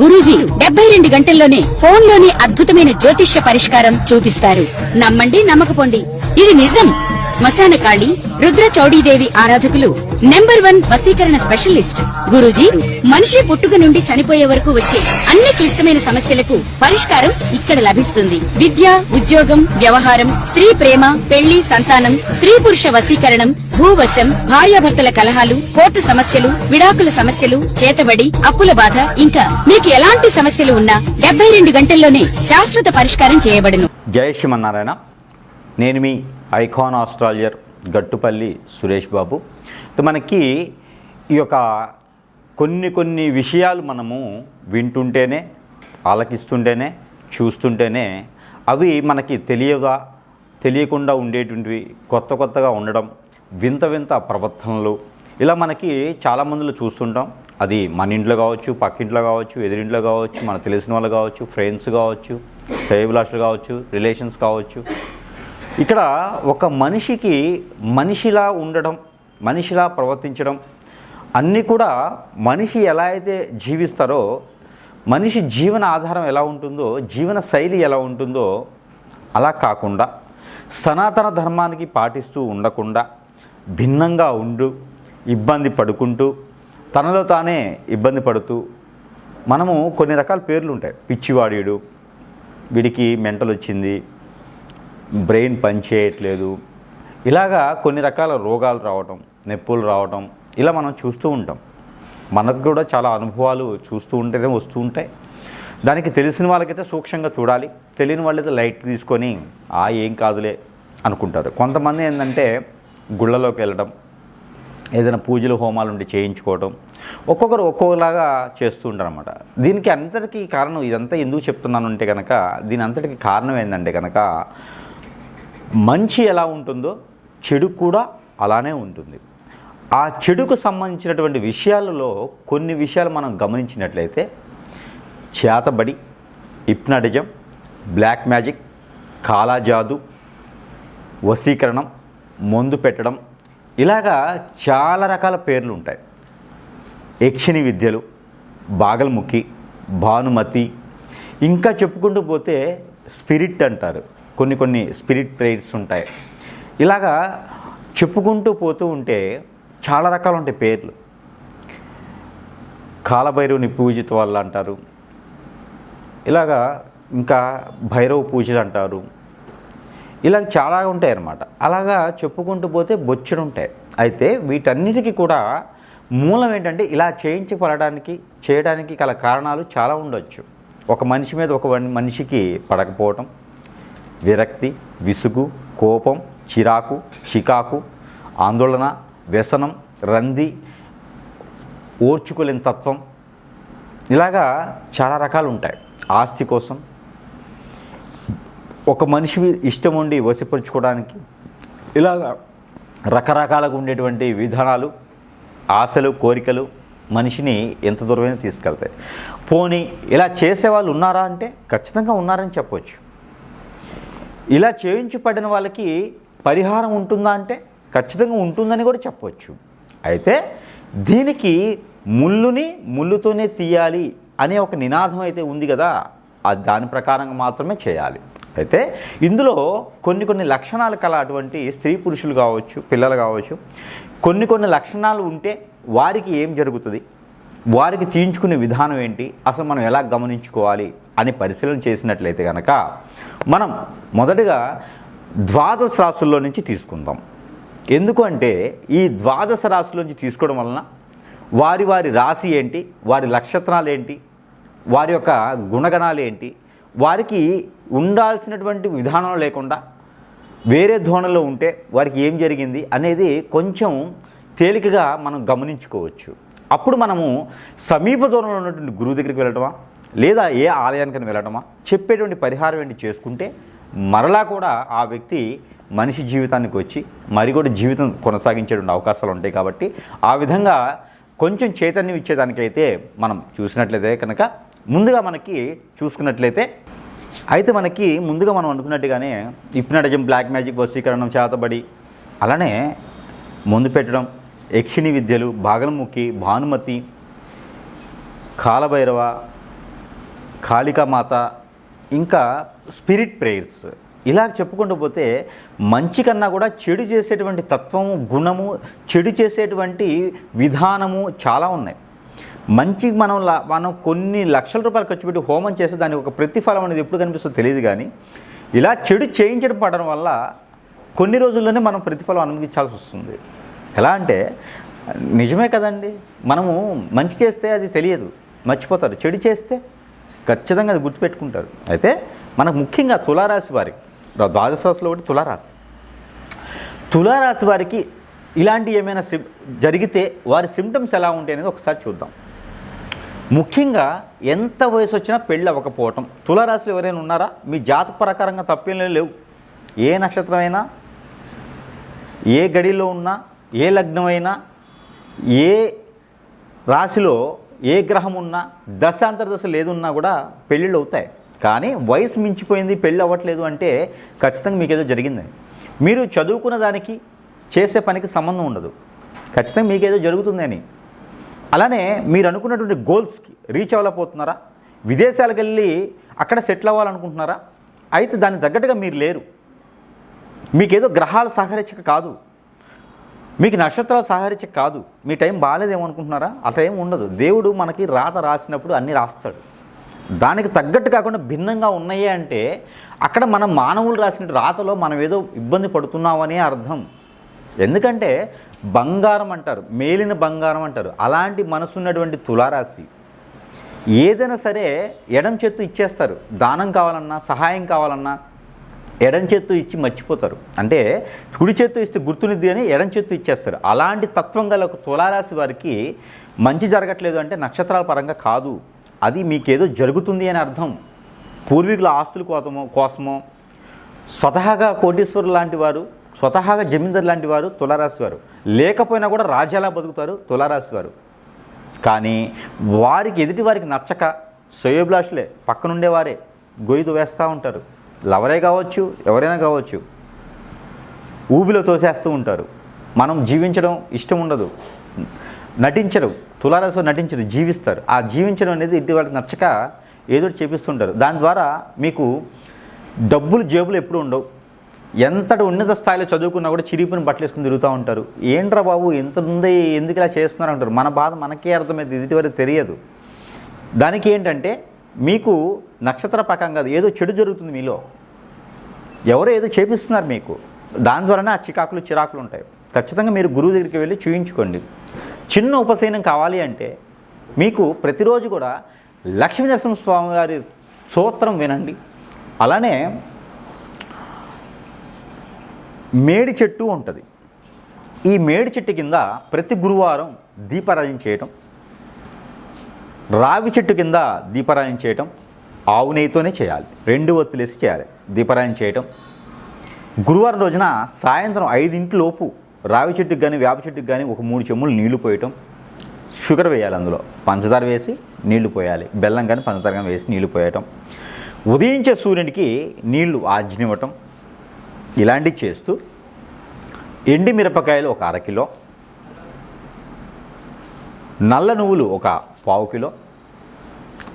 గురూజీ 72 గంటల్లోనే ఫోన్ లోని అద్భుతమైన జ్యోతిష్య పరిష్కారం చూపిస్తారు. నమ్మండి నమ్మకపోండి, ఇది నిజం. శ్మశాన కాళి రుద్ర చౌడీదేవి ఆరాధకులు నంబర్ 1 వశీకరణ స్పెషలిస్ట్. గురూజీ మనిషి పుట్టుక నుండి చనిపోయే వరకు వచ్చే అన్ని క్లిష్టమైన సమస్యలకు పరిష్కారం ఇక్కడ లభిస్తుంది. విద్య, ఉద్యోగం, వ్యవహారం, స్త్రీ ప్రేమ, పెళ్లి, సంతానం, స్త్రీ పురుష వశీకరణం, భూవశం, భార్యాభర్తల కలహాలు, కోర్టు సమస్యలు, విడాకుల సమస్యలు, చేతబడి, అప్పుల బాధ, ఇంకా మీకు ఎలాంటి సమస్యలు ఉన్నా 72 గంటల్లోనే శాశ్వత పరిష్కారం చేయబడును. జై శ్రీమన్నారాయణ. నేను మీ ఐకాన్ ఆస్ట్రాలజర్ గట్టుపల్లి సురేష్ బాబు. మనకి ఈ యొక్క కొన్ని విషయాలు మనము వింటుంటేనే, ఆలకిస్తుంటేనే, చూస్తుంటేనే అవి మనకి తెలియకుండా ఉండేటువంటివి, కొత్తగా ఉండడం, వింత ప్రవర్తనలు, ఇలా మనకి చాలామందిలో చూస్తుంటాం. అది మన ఇంట్లో కావచ్చు, పక్కింట్లో కావచ్చు, ఎదురింట్లో కావచ్చు, మనకు తెలిసిన వాళ్ళు కావచ్చు, ఫ్రెండ్స్ కావచ్చు, శ్రేయోభిలాషులు కావచ్చు, రిలేషన్స్ కావచ్చు. ఇక్కడ ఒక మనిషికి మనిషిలా ఉండడం, మనిషిలా ప్రవర్తించడం అన్నీ కూడా మనిషి ఎలా అయితే జీవిస్తారో, మనిషి జీవన ఆధారం ఎలా ఉంటుందో, జీవన శైలి ఎలా ఉంటుందో అలా కాకుండా సనాతన ధర్మానికి పాటిస్తూ ఉండకుండా భిన్నంగా ఇబ్బంది పడుకుంటూ, తనలో తానే ఇబ్బంది పడుతూ, మనము కొన్ని రకాల పేర్లు ఉంటాయి. పిచ్చివాడీడు, వీడికి మెంటల్ వచ్చింది, బ్రెయిన్ పనిచేయట్లేదు, ఇలాగా కొన్ని రకాల రోగాలు రావటం, నొప్పులు రావటం, ఇలా మనం చూస్తూ ఉంటాం. మనకు కూడా చాలా అనుభవాలు చూస్తూ ఉంటేనే వస్తూ ఉంటాయి. దానికి తెలిసిన వాళ్ళకైతే సూక్ష్మంగా చూడాలి, తెలియని వాళ్ళైతే లైట్ తీసుకొని ఏం కాదులే అనుకుంటారు. కొంతమంది ఏంటంటే గుళ్ళలోకి వెళ్ళడం, ఏదైనా పూజలు హోమాలు ఉండి చేయించుకోవడం, ఒక్కొక్కరు ఒక్కొక్కలాగా చేస్తూ ఉంటారు అన్నమాట. దీనికి అంతటికీ కారణం, ఇదంతా ఎందుకు చెప్తున్నాను అంటే కనుక, దీని అంతటికి కారణం ఏంటంటే కనుక, మంచి ఎలా ఉంటుందో చెడు కూడా అలానే ఉంటుంది. ఆ చెడుకు సంబంధించినటువంటి విషయాలలో కొన్ని విషయాలు మనం గమనించినట్లయితే, చేతబడి, హిప్నాటిజం, బ్లాక్ మ్యాజిక్, కాలాజాదు, వశీకరణం, మందు పెట్టడం, ఇలాగా చాలా రకాల పేర్లు ఉంటాయి. యక్షిణి విద్యలు, బాగల్ముఖి, భానుమతి, ఇంకా చెప్పుకుంటూ పోతే స్పిరిట్ అంటారు. కొన్ని స్పిరిట్ ప్రేయర్స్ ఉంటాయి. ఇలాగా చెప్పుకుంటూ పోతూ ఉంటే చాలా రకాలు ఉంటాయి పేర్లు. కాలభైరవుని పూజిత వాళ్ళు అంటారు, ఇలాగా ఇంకా భైరవ పూజలు అంటారు. ఇలా చాలా ఉంటాయి అన్నమాట. అలాగా చెప్పుకుంటూ పోతే బొచ్చుడు ఉంటాయి. అయితే వీటన్నిటికీ కూడా మూలం ఏంటంటే, ఇలా చేయడానికి గల కారణాలు చాలా ఉండొచ్చు. ఒక మనిషి మీద ఒక మనిషికి పడకపోవటం, విరక్తి, విసుగు, కోపం, చికాకు, ఆందోళన, వ్యసనం, రంది, ఓర్చుకోలేని తత్వం, ఇలాగా చాలా రకాలు ఉంటాయి. ఆస్తి కోసం, ఒక మనిషి ఇష్టం ఉండి వశపరుచుకోవడానికి, ఇలాగా రకరకాలుగా ఉండేటువంటి విధానాలు, ఆశలు, కోరికలు మనిషిని ఎంత దూరమైనా తీసుకెళ్తాయి. పోనీ ఇలా చేసేవాళ్ళు ఉన్నారా అంటే ఖచ్చితంగా ఉన్నారని చెప్పవచ్చు. ఇలా చేయించబడిన వాళ్ళకి పరిహారం ఉంటుందా అంటే ఖచ్చితంగా ఉంటుందని కూడా చెప్పవచ్చు. అయితే దీనికి ముళ్ళుతోనే తీయాలి అనే ఒక నినాదం అయితే ఉంది కదా, అది దాని ప్రకారంగా మాత్రమే చేయాలి. అయితే ఇందులో కొన్ని లక్షణాలు కల అటువంటి స్త్రీ పురుషులు కావచ్చు, పిల్లలు కావచ్చు, కొన్ని లక్షణాలు ఉంటే వారికి ఏం జరుగుతుంది, వారికి తీయించుకునే విధానం ఏంటి, అసలు మనం ఎలా గమనించుకోవాలి అని పరిశీలన చేసినట్లయితే కనుక, మనం మొదటగా ద్వాదశ రాశుల్లో నుంచి తీసుకుందాం. ఎందుకు అంటే ఈ ద్వాదశ రాశుల నుంచి తీసుకోవడం వలన వారి రాశి ఏంటి, వారి నక్షత్రాలు ఏంటి, వారి యొక్క గుణగణాలు ఏంటి, వారికి ఉండాల్సినటువంటి విధానం లేకుండా వేరే ధోరణిలో ఉంటే వారికి ఏం జరిగింది అనేది కొంచెం తేలికగా మనం గమనించుకోవచ్చు. అప్పుడు మనము సమీప దూరంలో ఉన్నటువంటి గురువు దగ్గరికి వెళ్ళటమా, లేదా ఏ ఆలయానికైనా వెళ్ళటమా, చెప్పేటువంటి పరిహారం ఏంటి చేసుకుంటే మరలా కూడా ఆ వ్యక్తి మనిషి జీవితానికి వచ్చి మరి కూడా జీవితం కొనసాగించేటువంటి అవకాశాలు ఉంటాయి. కాబట్టి ఆ విధంగా కొంచెం చైతన్యం ఇచ్చేదానికైతే మనం చూసినట్లయితే కనుక, ముందుగా మనకి చూసుకున్నట్లయితే ముందుగా మనం అనుకున్నట్టుగానే హిప్నాటిజం, బ్లాక్ మ్యాజిక్, వశీకరణం, చేతబడి, అలానే మందు పెట్టడం, యక్షిణి విద్యలు, బాగల్ముఖి, భానుమతి, కాలభైరవ, కాళికామాత, ఇంకా స్పిరిట్ ప్రేయర్స్, ఇలా చెప్పుకుంటూ పోతే మంచి కన్నా కూడా చెడు చేసేటువంటి తత్వము, గుణము, చెడు చేసేటువంటి విధానము చాలా ఉన్నాయి. మంచికి మనం కొన్ని లక్షల రూపాయలు ఖర్చు పెట్టి హోమం చేస్తే దానికి ఒక ప్రతిఫలం అనేది ఎప్పుడు కనిపిస్తుందో తెలియదు. కానీ ఇలా చెడు చేయించడం పడడం వల్ల కొన్ని రోజుల్లోనే మనం ప్రతిఫలం అనుభవించాల్సి వస్తుంది. ఎలా అంటే నిజమే కదండి, మనము మంచి చేస్తే అది తెలియదు, మర్చిపోతారు. చెడు చేస్తే ఖచ్చితంగా అది గుర్తుపెట్టుకుంటారు. అయితే మనకు ముఖ్యంగా తులారాశి వారికి, ద్వాదశ రాశిలో ఒకటి తులారాశి. తులారాశి వారికి ఇలాంటి ఏమైనా జరిగితే వారి సిమ్టమ్స్ ఎలా ఉంటాయి అనేది ఒకసారి చూద్దాం. ముఖ్యంగా ఎంత వయసు వచ్చినా పెళ్ళి అవ్వకపోవటం. తులారాశిలో ఎవరైనా ఉన్నారా? మీ జాతక ప్రకారంగా తప్పేం లేవు. ఏ నక్షత్రమైనా, ఏ గడిలో ఉన్నా, ఏ లగ్నమైనా, ఏ రాశిలో ఏ గ్రహం ఉన్నా, దశాంతర్దశలు ఏదున్నా కూడా పెళ్ళిళ్ళు అవుతాయి. కానీ వయసు మించిపోయింది, పెళ్ళి అవ్వట్లేదు అంటే ఖచ్చితంగా మీకు ఏదో జరిగిందని. మీరు చదువుకున్న దానికి చేసే పనికి సంబంధం ఉండదు, ఖచ్చితంగా మీకేదో జరుగుతుందని. అలానే మీరు అనుకున్నటువంటి గోల్స్కి రీచ్ అవ్వలేకపోతున్నారా? విదేశాలకు వెళ్ళి అక్కడ సెటిల్ అవ్వాలనుకుంటున్నారా? అయితే దానికి తగ్గట్టుగా మీరు లేరు. మీకేదో గ్రహాలు సహకరించక కాదు, మీకు నక్షత్రాలు సహకరించక కాదు, మీ టైం బాగాలేదేమనుకుంటున్నారా? అట్లా ఏం ఉండదు. దేవుడు మనకి రాత రాసినప్పుడు అన్నీ రాస్తాడు. దానికి తగ్గట్టు కాకుండా భిన్నంగా ఉన్నాయి అంటే అక్కడ మనం మానవులు రాసిన రాతలో మనం ఏదో ఇబ్బంది పడుతున్నామనే అర్థం. ఎందుకంటే బంగారం అంటారు, మేలిన బంగారం అంటారు. అలాంటి మనసున్నటువంటి తులారాశి ఏదైనా సరే ఎడం చేత్తు ఇచ్చేస్తారు. దానం కావాలన్నా, సహాయం కావాలన్నా ఎడం చేత్తు ఇచ్చి మర్చిపోతారు. అంటే కుడి చేత్తు ఇస్తే గుర్తునిద్ది అని ఎడం చేత్తు ఇచ్చేస్తారు. అలాంటి తత్వం గల తులారాశి వారికి మంచి జరగట్లేదు అంటే నక్షత్రాల పరంగా కాదు, అది మీకేదో జరుగుతుంది అని అర్థం. పూర్వీకుల ఆస్తుల కోసమో, స్వతహాగా కోటీశ్వరులు లాంటి వారు, స్వతహాగా జమీందారు లాంటి వారు తులారాశి వారు, లేకపోయినా కూడా రాజ్యాలా బతుకుతారు తులారాశి వారు. కానీ వారికి ఎదుటి వారికి నచ్చక శ్రేయోభిలాషులే, పక్కనుండేవారే గొయ్యి వేస్తూ ఉంటారు. లవరే కావచ్చు, ఎవరైనా కావచ్చు, ఊబిలో తోసేస్తూ ఉంటారు. మనం జీవించడం ఇష్టం ఉండదు, నటించరు. తులారాశి నటించరు, జీవిస్తారు. ఆ జీవించడం అనేది ఇంటి వాళ్ళకి నచ్చక ఏదో చేపిస్తుంటారు. దాని ద్వారా మీకు డబ్బులు జేబులు ఎప్పుడు ఉండవు. ఎంతటి ఉన్నత స్థాయిలో చదువుకున్నా కూడా చిరిగిపోయిన బట్టలు వేసుకుని తిరుగుతూ ఉంటారు. ఏంట్రా బాబు ఎంత ఉంది, ఎందుకు ఇలా చేస్తున్నారు అంటారు. మన బాధ మనకే అర్థమైంది, ఎదుటి వరకు తెలియదు. దానికి ఏంటంటే మీకు నక్షత్ర ప్రకారం కాదు, ఏదో చెడు జరుగుతుంది మీలో, ఎవరో ఏదో చేపిస్తున్నారు మీకు. దాని ద్వారానే ఆ చిరాకులు ఉంటాయి. ఖచ్చితంగా మీరు గురువు దగ్గరికి వెళ్ళి చూయించుకోండి. చిన్న ఉపశమనం కావాలి అంటే మీకు ప్రతిరోజు కూడా లక్ష్మీ నరసింహస్వామి గారి స్తోత్రం వినండి. అలానే మేడి చెట్టు ఉంటుంది. ఈ మేడి చెట్టు కింద ప్రతి గురువారం దీపారాధన చేయటం, రావి చెట్టు కింద దీపారాధన చేయటం, ఆవు నెయ్యితోనే చేయాలి, 2 ఒత్తులేసి చేయాలి దీపారాధన చేయటం. గురువారం రోజున సాయంత్రం 5 లోపు రావి చెట్టుకు కానీ వేప చెట్టుకు కానీ ఒక 3 చెంబులు నీళ్లు పోయటం, షుగర్ వేయాలి, అందులో పంచదార వేసి నీళ్లు పోయాలి, బెల్లం కానీ పంచదార కానీ వేసి నీళ్లు పోయటం, ఉదయించే సూర్యునికి నీళ్లు ఆజ్ఞనివ్వటం, ఇలాంటివి చేస్తూ ఎండి మిరపకాయలు ఒక 1/2 కిలో, నల్ల నువ్వులు ఒక 1/4 కిలో,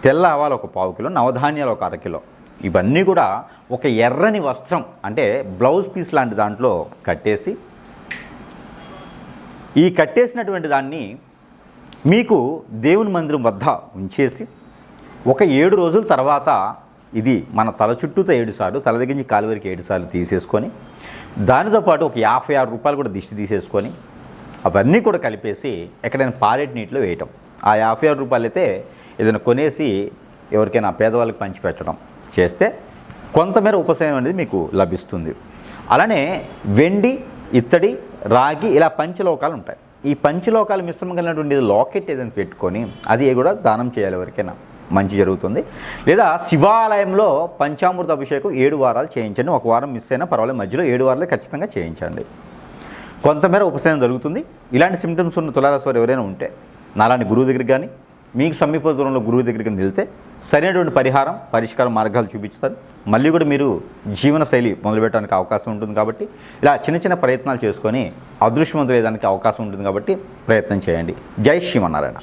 తెల్ల ఆవాలు ఒక 1/4 కిలో, నవధాన్యాలు ఒక 1/2 కిలో, ఇవన్నీ కూడా ఒక ఎర్రని వస్త్రం అంటే బ్లౌజ్ పీస్ లాంటి దాంట్లో కట్టేసి, ఈ కట్టేసినటువంటి దాన్ని మీకు దేవుని మందిరం వద్ద ఉంచేసి ఒక 7 రోజుల తర్వాత ఇది మన తల చుట్టూతో 7 సార్లు, తల దగ్గర నుంచి కాలు వరకు 7 సార్లు తీసేసుకొని, దానితో పాటు ఒక 56 రూపాయలు కూడా దిష్టి తీసేసుకొని అవన్నీ కూడా కలిపేసి ఎక్కడైనా పారేటి నీటిలో వేయటం. ఆ 56 రూపాయలు అయితే ఏదైనా కొనేసి ఎవరికైనా పేదవాళ్ళకి పంచిపెట్టడం చేస్తే కొంతమేర ఉపశమనం అనేది మీకు లభిస్తుంది. అలానే వెండి, ఇత్తడి, రాగి ఇలా పంచలోకాలు ఉంటాయి. ఈ పంచలోకాలు మిశ్రమం కలిగినటువంటి లాకెట్ ఏదైనా పెట్టుకొని అది కూడా దానం చేయాలి, ఎవరికైనా మంచి జరుగుతుంది. లేదా శివాలయంలో పంచామృత అభిషేకం 7 వారాలు చేయించండి. 1 వారం మిస్ అయినా పర్వాలేదు, మధ్యలో 7 వారాలు ఖచ్చితంగా చేయించండి. కొంతమేర ఉపశమనం జరుగుతుంది. ఇలాంటి సిమ్టమ్స్ ఉన్న తులారాశి వారు ఎవరైనా ఉంటే నాలాంటి గురువు దగ్గరికి కానీ మీకు సమీప దూరంలో గురువు దగ్గరికి వెళ్తే సరైనటువంటి పరిష్కార మార్గాలు చూపిస్తారు. మళ్ళీ కూడా మీరు జీవన శైలి మొదలుపెట్టడానికి అవకాశం ఉంటుంది. కాబట్టి ఇలా చిన్న ప్రయత్నాలు చేసుకొని అదృష్టవంతులు అయ్యేదానికి అవకాశం ఉంటుంది. కాబట్టి ప్రయత్నం చేయండి. జై శ్రీమన్నారాయణ.